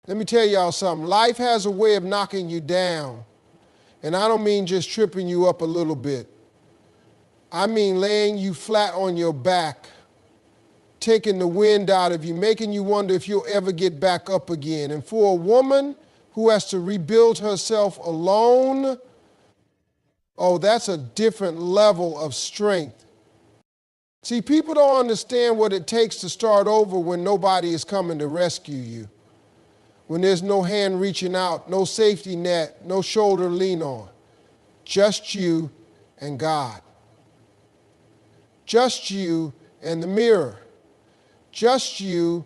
Let me tell y'all something. Life has a way of knocking you down. And I don't mean just tripping you up a little bit. I mean laying you flat on your back, taking the wind out of you, making you wonder if you'll ever get back up again. And for a woman who has to rebuild herself alone, oh, that's a different level of strength. See, people don't understand what it takes to start over when nobody is coming to rescue you, when there's no hand reaching out, no safety net, no shoulder to lean on, just you and God. Just you and the mirror. Just you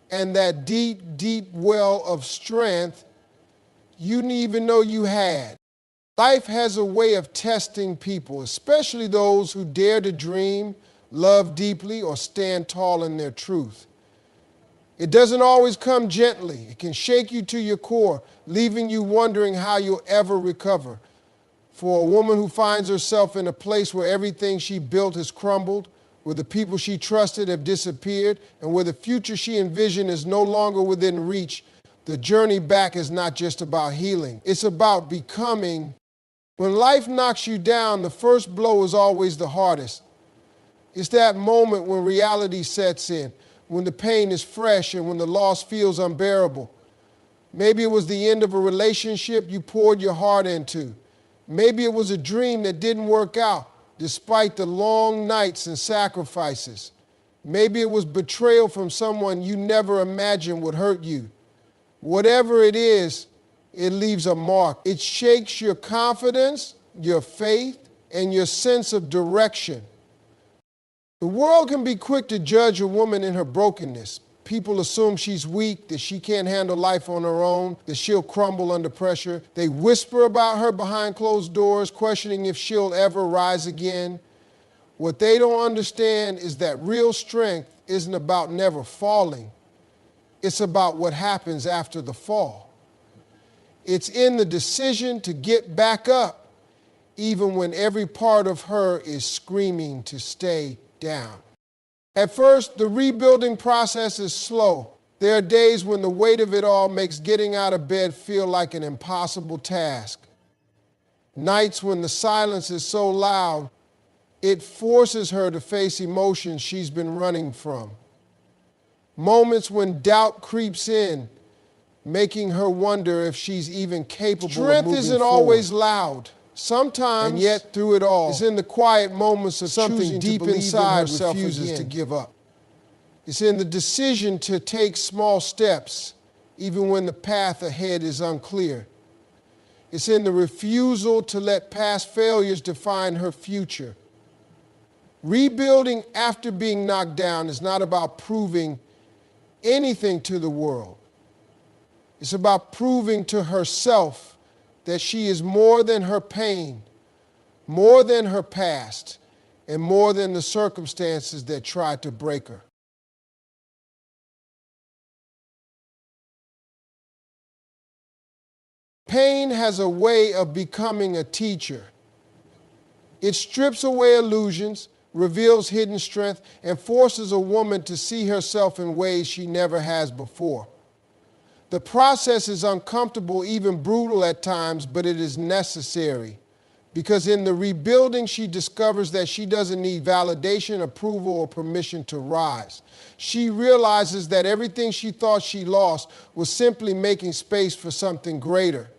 and that deep, deep well of strength you didn't even know you had. Life has a way of testing people, especially those who dare to dream, love deeply, or stand tall in their truth. It doesn't always come gently. It can shake you to your core, leaving you wondering how you'll ever recover. For a woman who finds herself in a place where everything she built has crumbled, where the people she trusted have disappeared, and where the future she envisioned is no longer within reach, the journey back is not just about healing. It's about becoming. When life knocks you down, the first blow is always the hardest. It's that moment when reality sets in, when the pain is fresh and when the loss feels unbearable. Maybe it was the end of a relationship you poured your heart into. Maybe it was a dream that didn't work out despite the long nights and sacrifices. Maybe it was betrayal from someone you never imagined would hurt you. Whatever it is, it leaves a mark. It shakes your confidence, your faith, and your sense of direction. The world can be quick to judge a woman in her brokenness. People assume she's weak, that she can't handle life on her own, that she'll crumble under pressure. They whisper about her behind closed doors, questioning if she'll ever rise again. What they don't understand is that real strength isn't about never falling. It's about what happens after the fall. It's in the decision to get back up, even when every part of her is screaming to stay down. At first, the rebuilding process is slow. There are days when the weight of it all makes getting out of bed feel like an impossible task. Nights when the silence is so loud, it forces her to face emotions she's been running from. Moments when doubt creeps in, making her wonder if she's even capable of moving forward. Strength isn't always loud. Sometimes, and yet through it all, it's in the quiet moments of something deep inside refuses to give up. It's in the decision to take small steps, even when the path ahead is unclear. It's in the refusal to let past failures define her future. Rebuilding after being knocked down is not about proving anything to the world. It's about proving to herself that she is more than her pain, more than her past, and more than the circumstances that tried to break her. Pain has a way of becoming a teacher. It strips away illusions, reveals hidden strength, and forces a woman to see herself in ways she never has before. The process is uncomfortable, even brutal at times, but it is necessary. Because in the rebuilding, she discovers that she doesn't need validation, approval, or permission to rise. She realizes that everything she thought she lost was simply making space for something greater.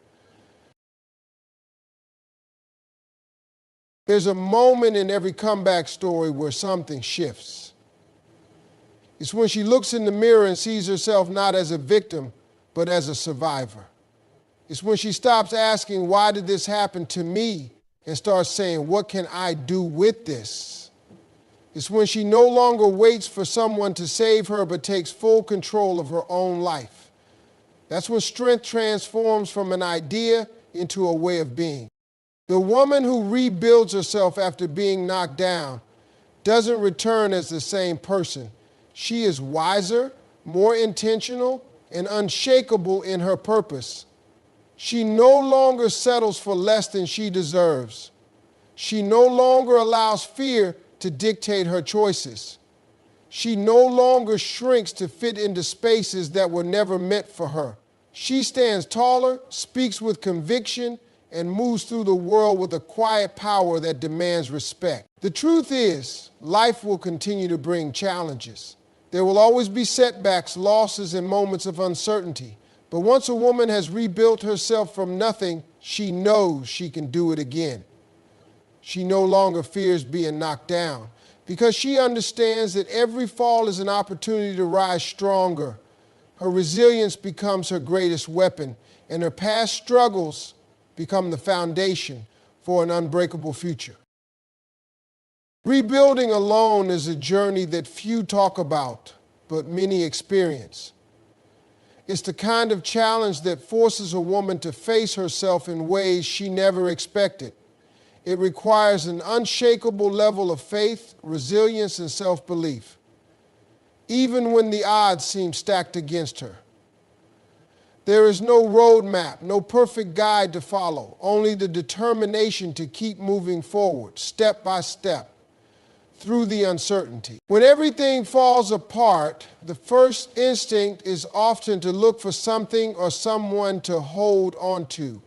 There's a moment in every comeback story where something shifts. It's when she looks in the mirror and sees herself not as a victim, but as a survivor. It's when she stops asking, why did this happen to me? And starts saying, what can I do with this? It's when she no longer waits for someone to save her, but takes full control of her own life. That's when strength transforms from an idea into a way of being. The woman who rebuilds herself after being knocked down doesn't return as the same person. She is wiser, more intentional, and unshakable in her purpose. She no longer settles for less than she deserves. She no longer allows fear to dictate her choices. She no longer shrinks to fit into spaces that were never meant for her. She stands taller, speaks with conviction, and moves through the world with a quiet power that demands respect. The truth is, life will continue to bring challenges. There will always be setbacks, losses, and moments of uncertainty. But once a woman has rebuilt herself from nothing, she knows she can do it again. She no longer fears being knocked down because she understands that every fall is an opportunity to rise stronger. Her resilience becomes her greatest weapon, and her past struggles become the foundation for an unbreakable future. Rebuilding alone is a journey that few talk about, but many experience. It's the kind of challenge that forces a woman to face herself in ways she never expected. It requires an unshakable level of faith, resilience, and self-belief, even when the odds seem stacked against her. There is no roadmap, no perfect guide to follow, only the determination to keep moving forward, step by step, through the uncertainty. When everything falls apart, the first instinct is often to look for something or someone to hold on to.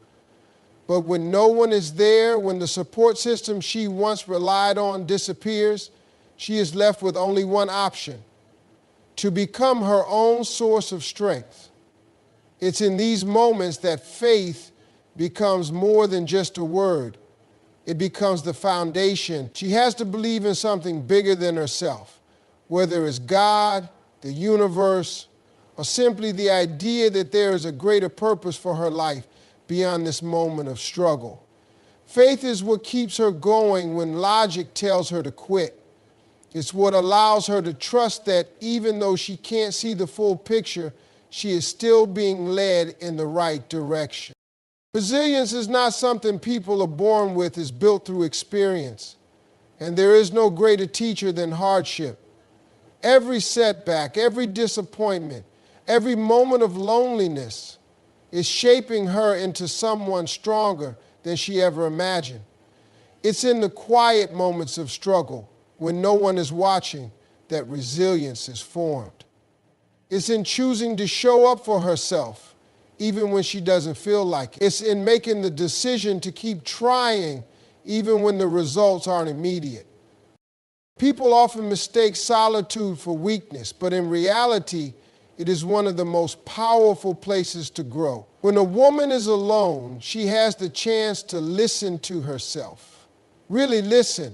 But when no one is there, when the support system she once relied on disappears, she is left with only one option: to become her own source of strength. It's in these moments that faith becomes more than just a word. It becomes the foundation. She has to believe in something bigger than herself, whether it's God, the universe, or simply the idea that there is a greater purpose for her life beyond this moment of struggle. Faith is what keeps her going when logic tells her to quit. It's what allows her to trust that even though she can't see the full picture, she is still being led in the right direction. Resilience is not something people are born with, it's built through experience. And there is no greater teacher than hardship. Every setback, every disappointment, every moment of loneliness is shaping her into someone stronger than she ever imagined. It's in the quiet moments of struggle, when no one is watching, that resilience is formed. It's in choosing to show up for herself, even when she doesn't feel like it. It's in making the decision to keep trying, even when the results aren't immediate. People often mistake solitude for weakness, but in reality, it is one of the most powerful places to grow. When a woman is alone, she has the chance to listen to herself. Really listen.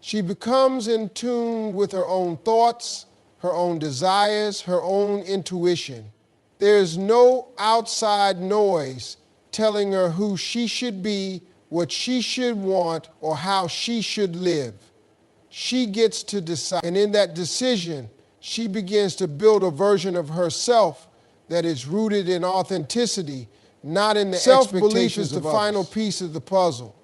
She becomes in tune with her own thoughts, her own desires, her own intuition. There's no outside noise telling her who she should be, what she should want, or how she should live. She gets to decide. And in that decision, she begins to build a version of herself that is rooted in authenticity, not in the self-belief is the final piece of the puzzle.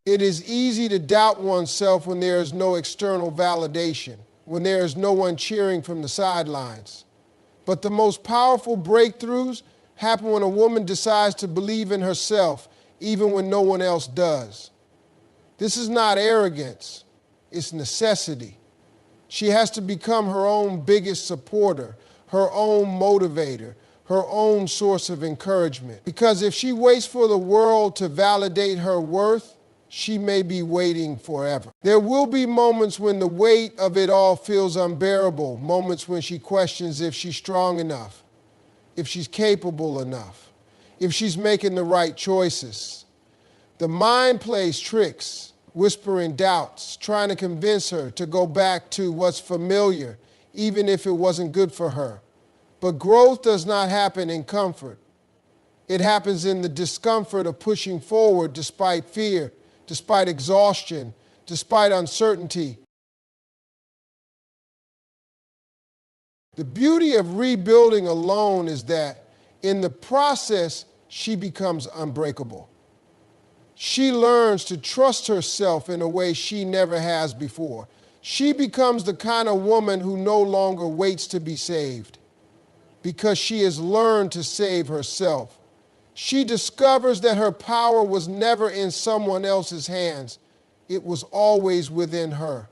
It is easy to doubt oneself when there is no external validation, when there is no one cheering from the sidelines. But the most powerful breakthroughs happen when a woman decides to believe in herself, even when no one else does. This is not arrogance, it's necessity. She has to become her own biggest supporter, her own motivator, her own source of encouragement. Because if she waits for the world to validate her worth, she may be waiting forever. There will be moments when the weight of it all feels unbearable, moments when she questions if she's strong enough, if she's capable enough, if she's making the right choices. The mind plays tricks, whispering doubts, trying to convince her to go back to what's familiar, even if it wasn't good for her. But growth does not happen in comfort. It happens in the discomfort of pushing forward despite fear, despite exhaustion, despite uncertainty. The beauty of rebuilding alone is that in the process, she becomes unbreakable. She learns to trust herself in a way she never has before. She becomes the kind of woman who no longer waits to be saved because she has learned to save herself. She discovers that her power was never in someone else's hands. It was always within her.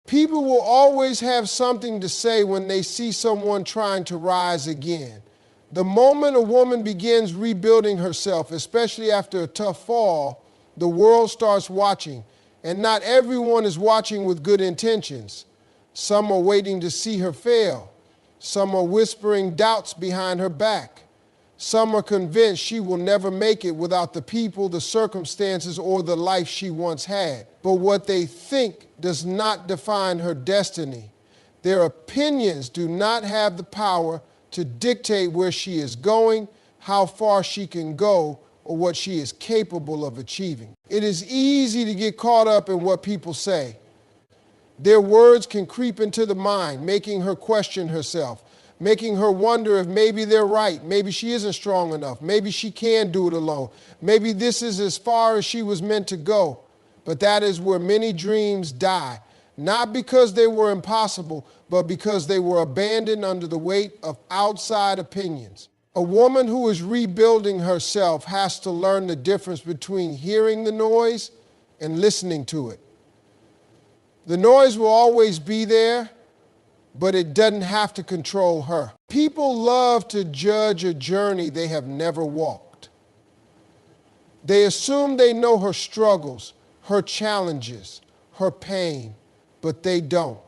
People will always have something to say when they see someone trying to rise again. The moment a woman begins rebuilding herself, especially after a tough fall, the world starts watching. And not everyone is watching with good intentions. Some are waiting to see her fail. Some are whispering doubts behind her back. Some are convinced she will never make it without the people, the circumstances, or the life she once had. But what they think does not define her destiny. Their opinions do not have the power to dictate where she is going, how far she can go, or what she is capable of achieving. It is easy to get caught up in what people say. Their words can creep into the mind, making her question herself, making her wonder if maybe they're right, maybe she isn't strong enough, maybe she can do it alone, maybe this is as far as she was meant to go. But that is where many dreams die, not because they were impossible, but because they were abandoned under the weight of outside opinions. A woman who is rebuilding herself has to learn the difference between hearing the noise and listening to it. The noise will always be there, but it doesn't have to control her. People love to judge a journey they have never walked. They assume they know her struggles, her challenges, her pain, but they don't.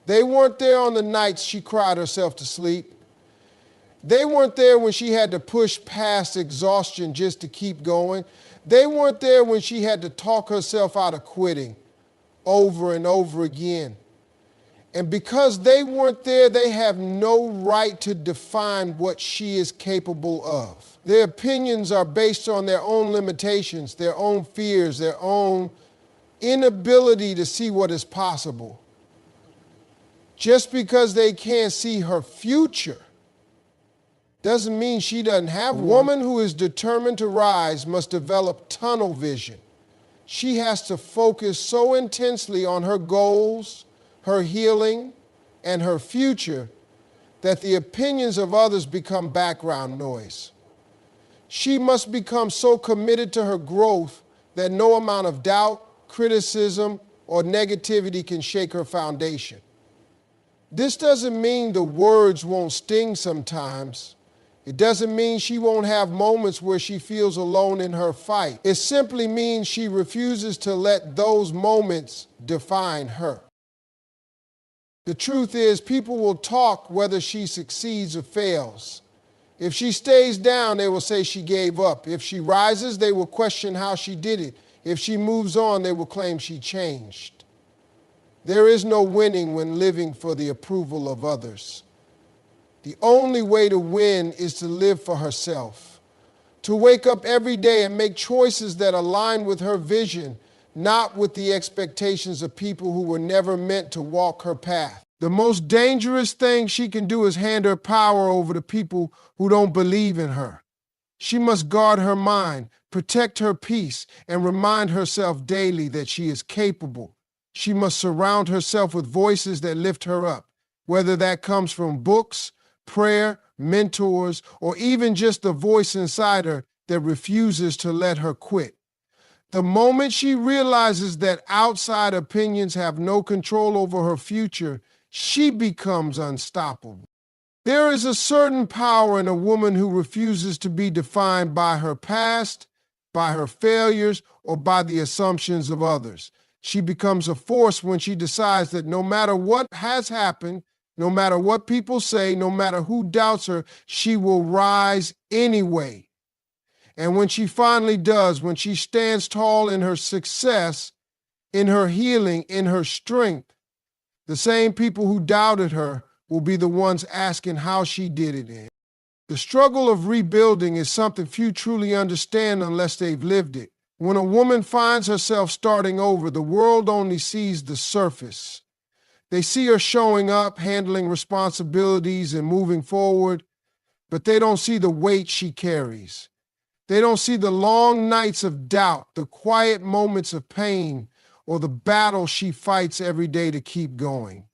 They weren't there on the nights she cried herself to sleep. They weren't there when she had to push past exhaustion just to keep going. They weren't there when she had to talk herself out of quitting over and over again. And because they weren't there, they have no right to define what she is capable of. Their opinions are based on their own limitations, their own fears, their own inability to see what is possible. Just because they can't see her future doesn't mean she doesn't have one. A woman who is determined to rise must develop tunnel vision. She has to focus so intensely on her goals, her healing, and her future that the opinions of others become background noise. She must become so committed to her growth that no amount of doubt, criticism, or negativity can shake her foundation. This doesn't mean the words won't sting sometimes. It doesn't mean she won't have moments where she feels alone in her fight. It simply means she refuses to let those moments define her. The truth is, people will talk whether she succeeds or fails. If she stays down, they will say she gave up. If she rises, they will question how she did it. If she moves on, they will claim she changed. There is no winning when living for the approval of others. The only way to win is to live for herself, to wake up every day and make choices that align with her vision, not with the expectations of people who were never meant to walk her path. The most dangerous thing she can do is hand her power over to people who don't believe in her. She must guard her mind, protect her peace, and remind herself daily that she is capable. She must surround herself with voices that lift her up, whether that comes from books, prayer, mentors, or even just the voice inside her that refuses to let her quit. The moment she realizes that outside opinions have no control over her future, she becomes unstoppable. There is a certain power in a woman who refuses to be defined by her past, by her failures, or by the assumptions of others. She becomes a force when she decides that no matter what has happened, no matter what people say, no matter who doubts her, she will rise anyway. And when she finally does, when she stands tall in her success, in her healing, in her strength, the same people who doubted her will be the ones asking how she did it. The struggle of rebuilding is something few truly understand unless they've lived it. When a woman finds herself starting over, the world only sees the surface. They see her showing up, handling responsibilities, and moving forward, but they don't see the weight she carries. They don't see the long nights of doubt, the quiet moments of pain, or the battle she fights every day to keep going.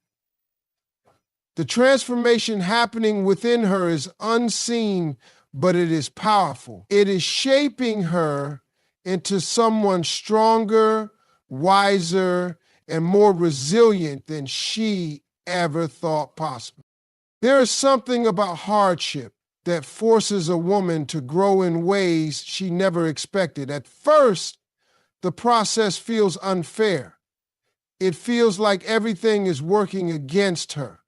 The transformation happening within her is unseen, but it is powerful. It is shaping her into someone stronger, wiser, and more resilient than she ever thought possible. There is something about hardship that forces a woman to grow in ways she never expected. At first, the process feels unfair. It feels like everything is working against her.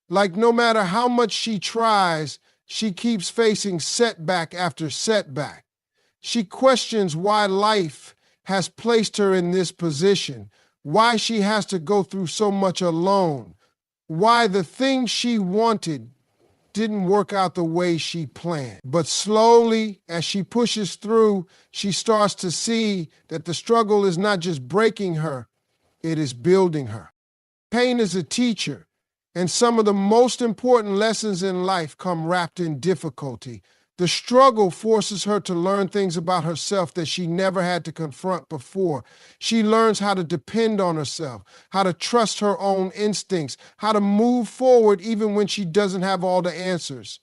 Like no matter how much she tries, she keeps facing setback after setback. She questions why life has placed her in this position, why she has to go through so much alone, why the thing she wanted didn't work out the way she planned. But slowly, as she pushes through, she starts to see that the struggle is not just breaking her, it is building her. Pain is a teacher, and some of the most important lessons in life come wrapped in difficulty. The struggle forces her to learn things about herself that she never had to confront before. She learns how to depend on herself, how to trust her own instincts, how to move forward even when she doesn't have all the answers.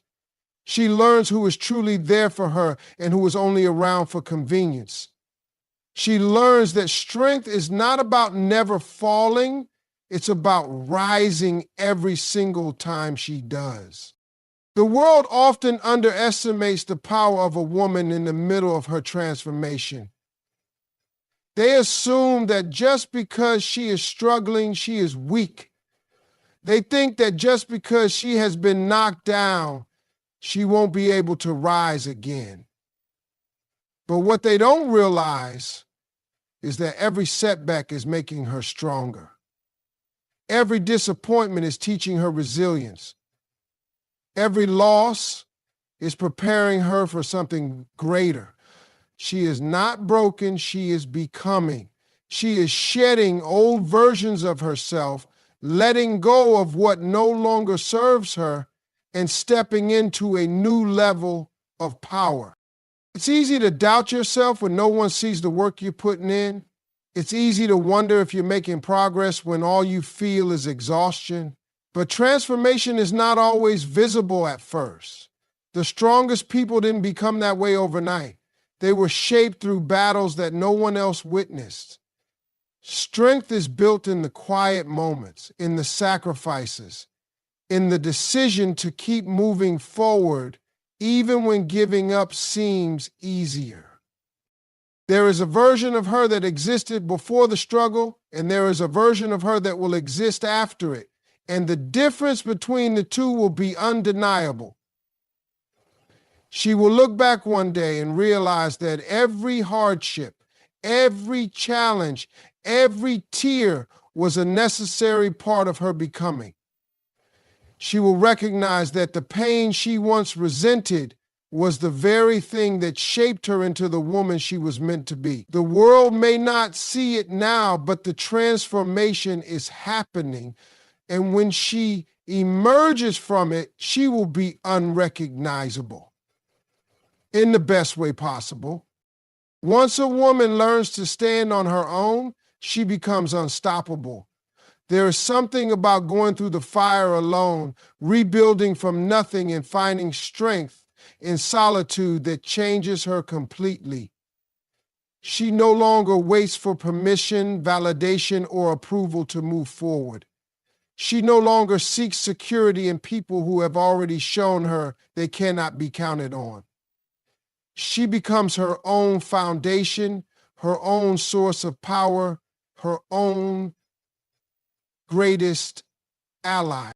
She learns who is truly there for her and who is only around for convenience. She learns that strength is not about never falling, it's about rising every single time she does. The world often underestimates the power of a woman in the middle of her transformation. They assume that just because she is struggling, she is weak. They think that just because she has been knocked down, she won't be able to rise again. But what they don't realize is that every setback is making her stronger. Every disappointment is teaching her resilience. Every loss is preparing her for something greater. She is not broken, she is becoming. She is shedding old versions of herself, letting go of what no longer serves her, and stepping into a new level of power. It's easy to doubt yourself when no one sees the work you're putting in. It's easy to wonder if you're making progress when all you feel is exhaustion. But transformation is not always visible at first. The strongest people didn't become that way overnight. They were shaped through battles that no one else witnessed. Strength is built in the quiet moments, in the sacrifices, in the decision to keep moving forward even when giving up seems easier. There is a version of her that existed before the struggle, and there is a version of her that will exist after it. And the difference between the two will be undeniable. She will look back one day and realize that every hardship, every challenge, every tear was a necessary part of her becoming. She will recognize that the pain she once resented was the very thing that shaped her into the woman she was meant to be. The world may not see it now, but the transformation is happening. And when she emerges from it, she will be unrecognizable in the best way possible. Once a woman learns to stand on her own, she becomes unstoppable. There is something about going through the fire alone, rebuilding from nothing and finding strength in solitude that changes her completely. She no longer waits for permission, validation, or approval to move forward. She no longer seeks security in people who have already shown her they cannot be counted on. She becomes her own foundation, her own source of power, her own greatest ally.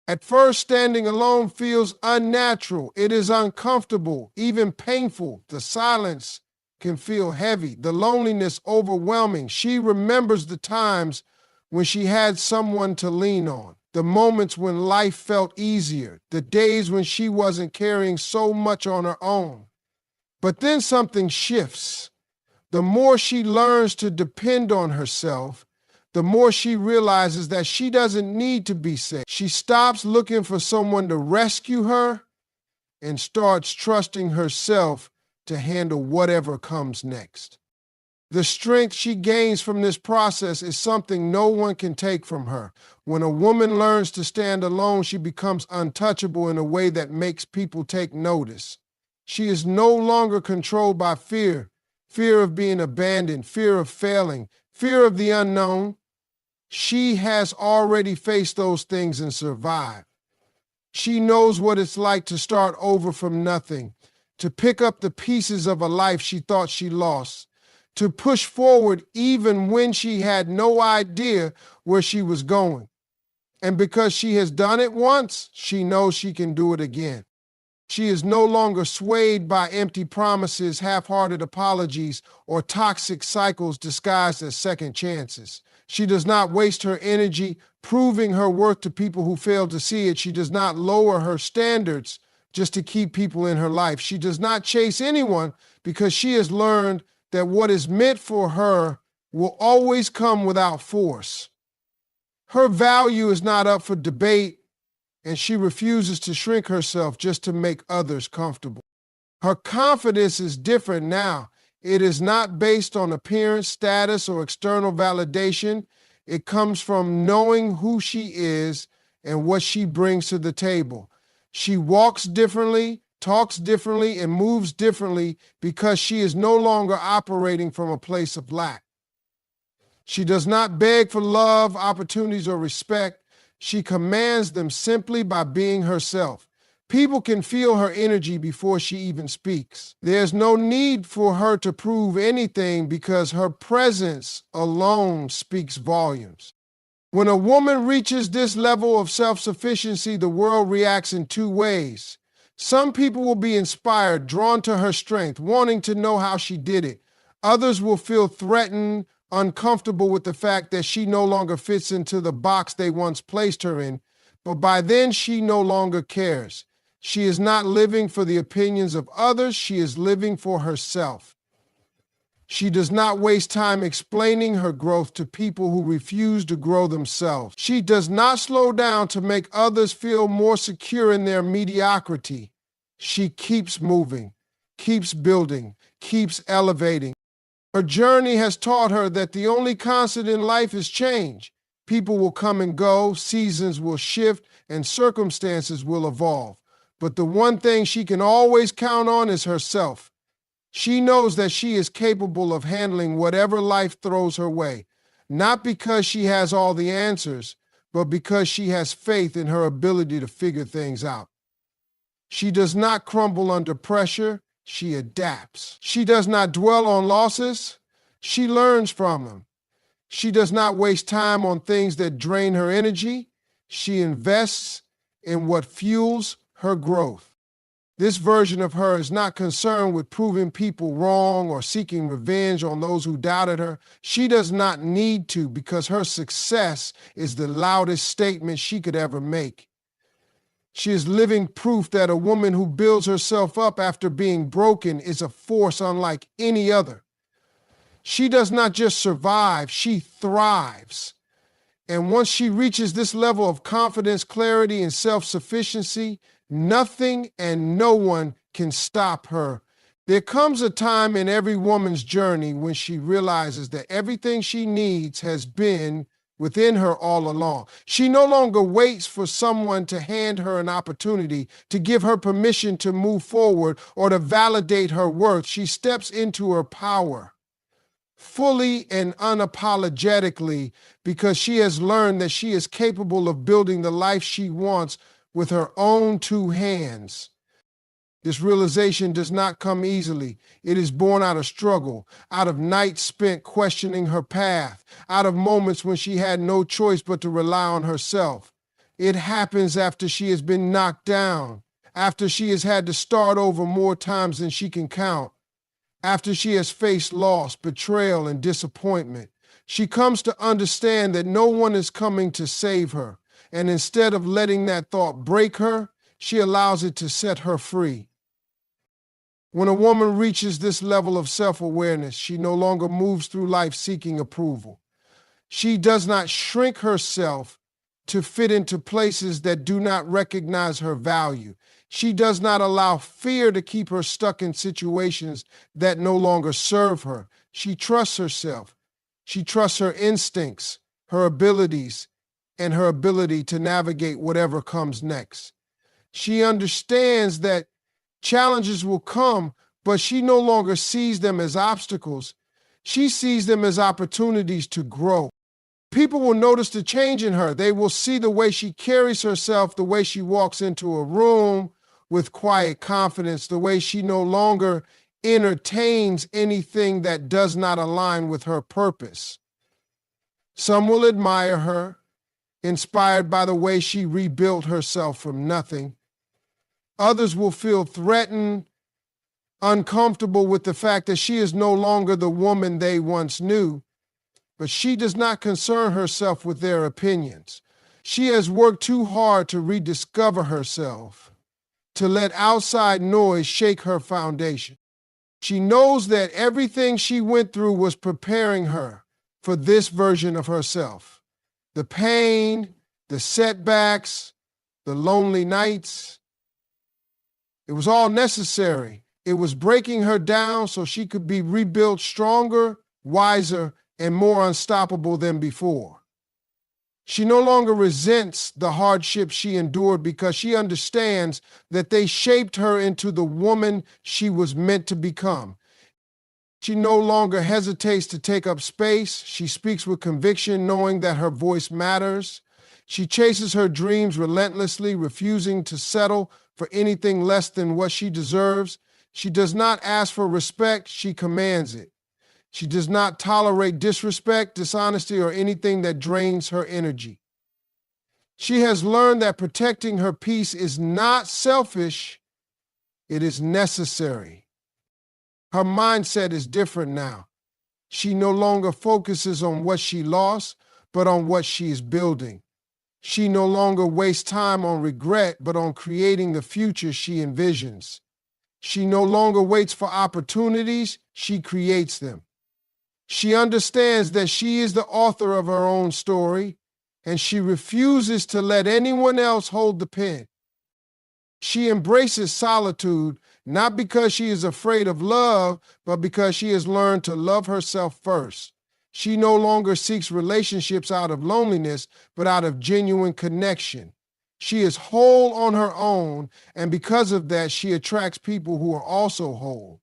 At first, standing alone feels unnatural. It is uncomfortable, even painful. The silence can feel heavy, the loneliness overwhelming. She remembers the times when she had someone to lean on, the moments when life felt easier, the days when she wasn't carrying so much on her own. But then something shifts. The more she learns to depend on herself, the more she realizes that she doesn't need to be saved. She stops looking for someone to rescue her and starts trusting herself to handle whatever comes next. The strength she gains from this process is something no one can take from her. When a woman learns to stand alone, she becomes untouchable in a way that makes people take notice. She is no longer controlled by fear, fear of being abandoned, fear of failing, fear of the unknown. She has already faced those things and survived. She knows what it's like to start over from nothing, to pick up the pieces of a life she thought she lost, to push forward even when she had no idea where she was going. And because she has done it once, she knows she can do it again. She is no longer swayed by empty promises, half-hearted apologies, or toxic cycles disguised as second chances. She does not waste her energy proving her worth to people who fail to see it. She does not lower her standards just to keep people in her life. She does not chase anyone because she has learned that what is meant for her will always come without force. Her value is not up for debate, and she refuses to shrink herself just to make others comfortable. Her confidence is different now. It is not based on appearance, status, or external validation. It comes from knowing who she is and what she brings to the table. She walks differently, talks differently, and moves differently because she is no longer operating from a place of lack. She does not beg for love, opportunities, or respect. She commands them simply by being herself. People can feel her energy before she even speaks. There's no need for her to prove anything because her presence alone speaks volumes. When a woman reaches this level of self-sufficiency, the world reacts in two ways. Some people will be inspired, drawn to her strength, wanting to know how she did it. Others will feel threatened, uncomfortable with the fact that she no longer fits into the box they once placed her in, but by then she no longer cares. She is not living for the opinions of others, she is living for herself. She does not waste time explaining her growth to people who refuse to grow themselves. She does not slow down to make others feel more secure in their mediocrity. She keeps moving, keeps building, keeps elevating. Her journey has taught her that the only constant in life is change. People will come and go, seasons will shift, and circumstances will evolve. But the one thing she can always count on is herself. She knows that she is capable of handling whatever life throws her way, not because she has all the answers, but because she has faith in her ability to figure things out. She does not crumble under pressure. She adapts. She does not dwell on losses. She learns from them. She does not waste time on things that drain her energy. She invests in what fuels her growth. This version of her is not concerned with proving people wrong or seeking revenge on those who doubted her. She does not need to because her success is the loudest statement she could ever make. She is living proof that a woman who builds herself up after being broken is a force unlike any other. She does not just survive, she thrives. And once she reaches this level of confidence, clarity, and self-sufficiency, nothing and no one can stop her. There comes a time in every woman's journey when she realizes that everything she needs has been within her all along. She no longer waits for someone to hand her an opportunity, to give her permission to move forward, or to validate her worth. She steps into her power fully and unapologetically because she has learned that she is capable of building the life she wants with her own two hands. This realization does not come easily. It is born out of struggle, out of nights spent questioning her path, out of moments when she had no choice but to rely on herself. It happens after she has been knocked down, after she has had to start over more times than she can count, after she has faced loss, betrayal, and disappointment. She comes to understand that no one is coming to save her, and instead of letting that thought break her, she allows it to set her free. When a woman reaches this level of self-awareness, she no longer moves through life seeking approval. She does not shrink herself to fit into places that do not recognize her value. She does not allow fear to keep her stuck in situations that no longer serve her. She trusts herself. She trusts her instincts, her abilities, and her ability to navigate whatever comes next. She understands that challenges will come, but she no longer sees them as obstacles. She sees them as opportunities to grow. People will notice the change in her. They will see the way she carries herself, the way she walks into a room with quiet confidence, the way she no longer entertains anything that does not align with her purpose. Some will admire her, inspired by the way she rebuilt herself from nothing. Others will feel threatened, uncomfortable with the fact that she is no longer the woman they once knew. But she does not concern herself with their opinions. She has worked too hard to rediscover herself, to let outside noise shake her foundation. She knows that everything she went through was preparing her for this version of herself. The pain, the setbacks, the lonely nights, it was all necessary. It was breaking her down so she could be rebuilt stronger, wiser, and more unstoppable than before. She no longer resents the hardships she endured because she understands that they shaped her into the woman she was meant to become. She no longer hesitates to take up space. She speaks with conviction, knowing that her voice matters. She chases her dreams relentlessly, refusing to settle for anything less than what she deserves. She does not ask for respect, she commands it. She does not tolerate disrespect, dishonesty, or anything that drains her energy. She has learned that protecting her peace is not selfish, it is necessary. Her mindset is different now. She no longer focuses on what she lost, but on what she is building. She no longer wastes time on regret, but on creating the future she envisions. She no longer waits for opportunities, she creates them. She understands that she is the author of her own story, and she refuses to let anyone else hold the pen. She embraces solitude, not because she is afraid of love, but because she has learned to love herself first. She no longer seeks relationships out of loneliness, but out of genuine connection. She is whole on her own, and because of that, she attracts people who are also whole.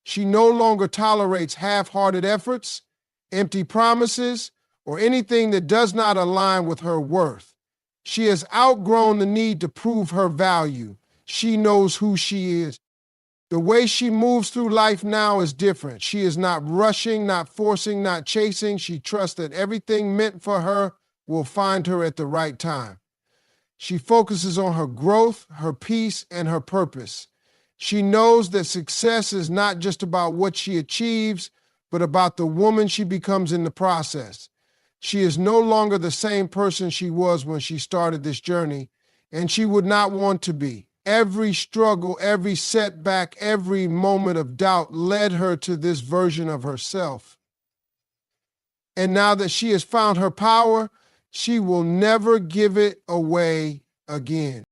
She no longer tolerates half-hearted efforts, empty promises, or anything that does not align with her worth. She has outgrown the need to prove her value. She knows who she is. The way she moves through life now is different. She is not rushing, not forcing, not chasing. She trusts that everything meant for her will find her at the right time. She focuses on her growth, her peace, and her purpose. She knows that success is not just about what she achieves, but about the woman she becomes in the process. She is no longer the same person she was when she started this journey, and she would not want to be. Every struggle, every setback, every moment of doubt led her to this version of herself. And now that she has found her power, she will never give it away again.